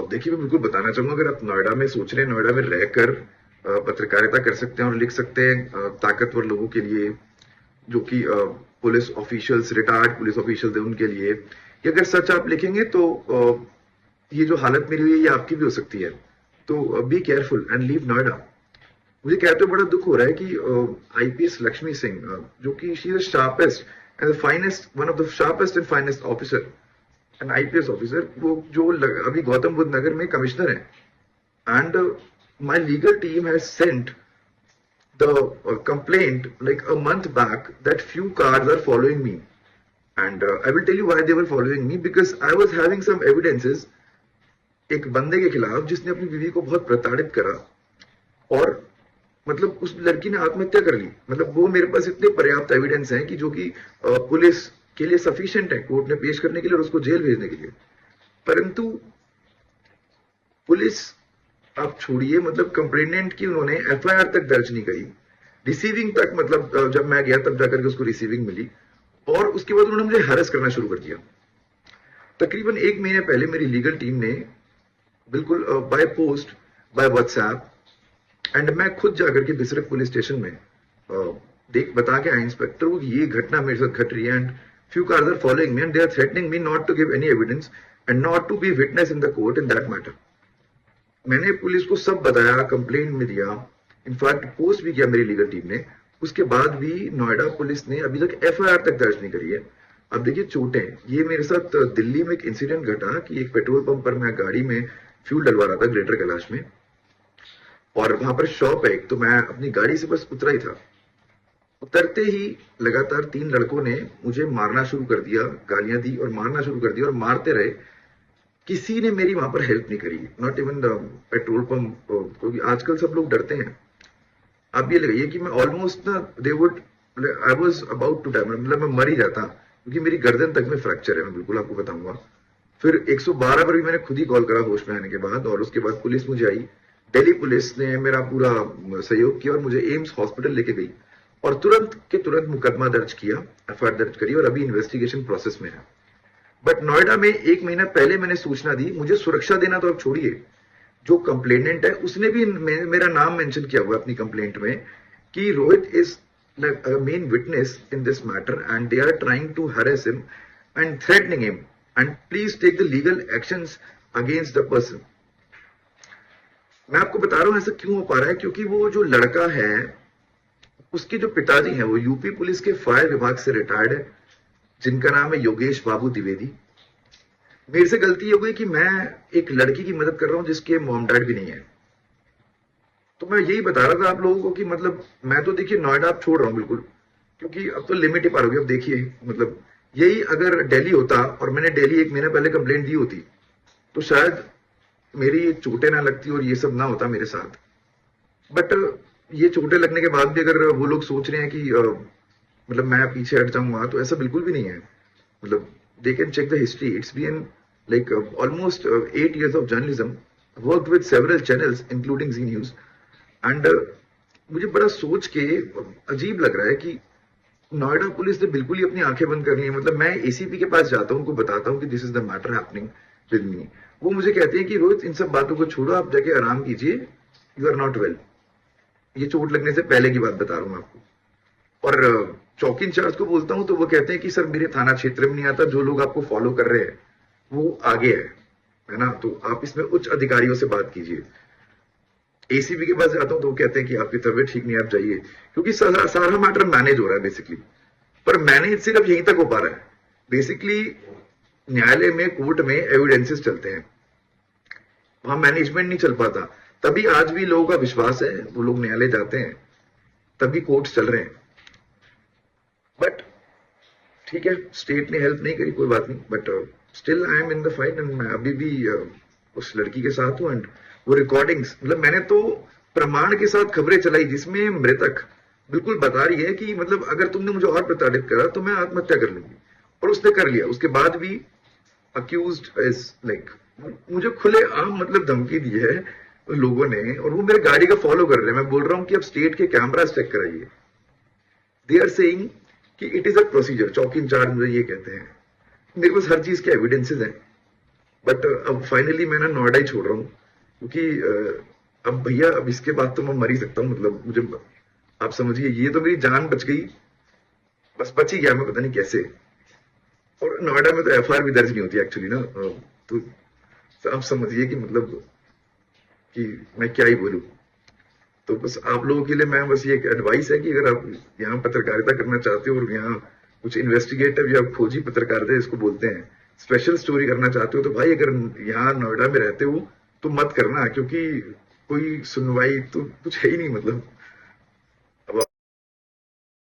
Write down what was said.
देखिए, मैं बिल्कुल बताना चाहूंगा, अगर आप नोएडा में सोच रहे हैं, नोएडा में रहकर पत्रकारिता कर सकते हैं और लिख सकते हैं ताकतवर लोगों के लिए, जो कि police officials, retired police officials हैं उनके लिए, कि अगर सच आप लिखेंगे तो ये जो हालत मेरी हुई है ये आपकी भी हो सकती है। तो be careful and leave Noida. मुझे कहते हुए बड़ा दुख हो रहा है कि आईपीएस लक्ष्मी सिंह, जो कि she is sharpest and finest, one of the sharpest and finest officer, N IPS officer, वो जो अभी गौतम बुद्ध नगर में कमिश्नर है, and my legal team has sent the complaint like a month back that few cars are following me, and I will tell you why they were following me, because I was having some evidences एक बंदे के खिलाफ जिसने अपनी बीवी को बहुत प्रताड़ित करा, और मतलब उस लड़की ने आत्महत्या कर ली। मतलब वो मेरे पास इतने पर्याप्त एविडेंस हैं कि जो कि पुलिस के लिए सफिशिएंट है कोर्ट में पेश करने के लिए और उसको जेल भेजने के लिए। परंतु पुलिस, आप छोड़िए, मतलब कंप्लेनेंट की उन्होंने एफआईआर तक दर्ज नहीं करी, रिसीविंग तक, मतलब जब मैं गया तब जाकर के उसको रिसीविंग मिली, और उसके बाद उन्होंने मुझे हैरेस करना शुरू कर दिया। तकरीबन 1 महीने पहले मेरी लीगल टीम ने बिल्कुल by post, by WhatsApp, and मैं खुद जाकर के बिसरक पुलिस स्टेशन में देख बता के आया इंस्पेक्टर को कि ये घटना मेरे साथ घट रही है, and few cars are following me and they are threatening me not to give any evidence and not to be witness in the court in that matter. मैंने पुलिस को सब बताया, कंप्लेंट में दिया, इनफैक्ट पोस्ट भी किया मेरी legal team ने। उसके बाद भी नोएडा पुलिस ने अभी तक एफआईआर तक दर्ज नहीं करी है। अब देखिए चोटें, ये मेरे साथ दिल्ली में एक इंसिडेंट घटा कि एक पेट्रोल पंप पर मैं गाड़ी में फ्यूल डलवा रहा था ग्रेटर कैलाश में, और वहां पर शॉप है, तो मैं अपनी गाड़ी से बस उतरा ही था। उतरते ही लगातार 3 लड़कों ने मुझे मारना शुरू कर दिया, गालियां दी और मारना शुरू कर दिया, और मारते रहे। किसी ने मेरी वहां पर हेल्प नहीं करी, not even the petrol pump, क्योंकि आजकल सब लोग डरते हैं। आप ये लगाइए कि मैं ऑलमोस्ट ना, they would, I was about to die, मतलब मैं मर ही जाता, क्योंकि मेरी गर्दन तक में फ्रैक्चर है, मैं बिल्कुल आपको बताऊंगा। फिर 112 पर भी मैंने खुद ही कॉल करा होश में आने के बाद, और उसके बाद पुलिस मुझे आई, दिल्ली पुलिस ने मेरा पूरा सहयोग किया और मुझे एम्स हॉस्पिटल लेके गई, और तुरंत के तुरंत मुकदमा दर्ज किया, एफआईआर दर्ज करी, और अभी इन्वेस्टिगेशन प्रोसेस में है। बट नोएडा में 1 महीना पहले मैंने सूचना दी, मुझे सुरक्षा देना तो आप छोड़िए, जो कंप्लेनेंट है उसने भी मेरा नाम मेंशन किया हुआ अपनी कंप्लेंट में कि Rohit is main witness in this matter and they are trying to harass him and threatening him and please take the legal actions against the person. मैं आपको बता रहा हूं ऐसा क्यों हो पा रहा है, क्योंकि वो जो लड़का है, उसके जो पिताजी हैं, वो यूपी पुलिस के फायर विभाग से रिटायर्ड है, जिनका नाम है योगेश बाबू द्विवेदी। मेरे से गलती हो गई कि मैं एक लड़की की मदद कर रहा हूं जिसके मॉम डैड भी नहीं है। तो मैं यही बता रहा था आप लोगों को कि मतलब मैं तो देखिए नोएडा आप छोड़ रहा हूं बिल्कुल, क्योंकि अब तो लिमिट ही पार होगी। अब देखिए, मतलब यही अगर दिल्ली होता और मैंने दिल्ली 1 महीना पहले कंप्लेंट दी होती, तो शायद मेरी चोटें ना लगती और ये सब ना होता मेरे साथ। बट ये चोटें लगने के बाद भी अगर वो लोग सोच रहे हैं कि मतलब मैं पीछे हट जाऊंगा, तो ऐसा बिल्कुल भी नहीं है। मतलब they can check the history. It's been like almost 8 years of journalism. Worked with several channels including Z News, and मुझे बड़ा सोच के अजीब लग रहा है कि नोएडा पुलिस ने बिल्कुल ही अपनी आंखें बंद कर ली है। मतलब मैं एसीपी के पास जाता हूं, उनको बताता हूं कि this is the matter happening with me, वो मुझे कहते हैं कि रोहित इन सब बातों को छोड़ो, आप जाके आराम कीजिए, यू आर नॉट वेल। ये चोट लगने से पहले की बात बता रहा हूं मैं आपको। और चौकी इंचार्ज को बोलता हूं तो वो कहते हैं कि सर मेरे थाना क्षेत्र में नहीं आता, जो लोग आपको फॉलो कर रहे हैं वो आगे है ना, तो आप इसमें उच्च अधिकारियों से बात कीजिए। एसीबी के पास जाता हूं तो वो कहते हैं कि आपकी तबीयत ठीक नहीं, आप जाइए, क्योंकि सारा मैटर मैनेज हो रहा है बेसिकली। पर मैनेज सिर्फ यहीं तक हो पा रहा है। बेसिकली न्यायालय में, कोर्ट में एविडेंसेस चलते हैं, वहां मैनेजमेंट नहीं चल पाता। तभी आज भी लोगों का विश्वास है, वो लोग न्यायालय जाते हैं, तभी कोर्ट्स चल रहे हैं। बट ठीक है, स्टेट ने हेल्प नहीं करी, कोई बात नहीं, but still I am in the fight and मैं अभी भी उस लड़की के साथ हूं। एंड वो रिकॉर्डिंग्स, मतलब मैंने तो प्रमाण के साथ खबरें चलाई जिसमें मृतक बिल्कुल बता रही है कि मतलब अगर तुमने मुझे और प्रताड़ित करा तो मैं आत्महत्या कर लूंगी, और उसने कर लिया। उसके बाद भी अक्यूज्ड इज लाइक, मुझे खुले आम मतलब धमकी दी है लोगों ने, और वो मेरे गाड़ी का फॉलो कर रहे हैं। मैं बोल रहा हूं कि अब स्टेट के कैमरास चेक कराइए। दे आर सेइंग कि इट इज अ प्रोसीजर। चौकी इंचार्ज मुझे ये कहते हैं, मेरे पास हर चीज के एविडेंसेस हैं। बट अब फाइनली मैं ना नोएडा ही छोड़ रहा हूँ, क्योंकि अब भैया अब इसके बाद तो मैं मर ही सकता हूँ, मतलब मुझे, आप समझिए, ये तो मेरी जान बच गई, बस बच ही गया मैं, पता नहीं कैसे। और नोएडा में तो एफआईआर भी दर्ज नहीं होती एक्चुअली ना, तो आप समझिए कि मतलब कि मैं क्या ही बोलूं। तो बस आप लोगों के लिए मैं बस ये एक एडवाइस है कि अगर आप यहाँ पत्रकारिता करना चाहते हो और यहाँ कुछ इन्वेस्टिगेटिव या खोजी पत्रकारिता इसको बोलते हैं, स्पेशल स्टोरी करना चाहते हो, तो भाई अगर यहाँ नोएडा में रहते हो तो मत करना, क्योंकि कोई सुनवाई तो कुछ है ही नहीं, मतलब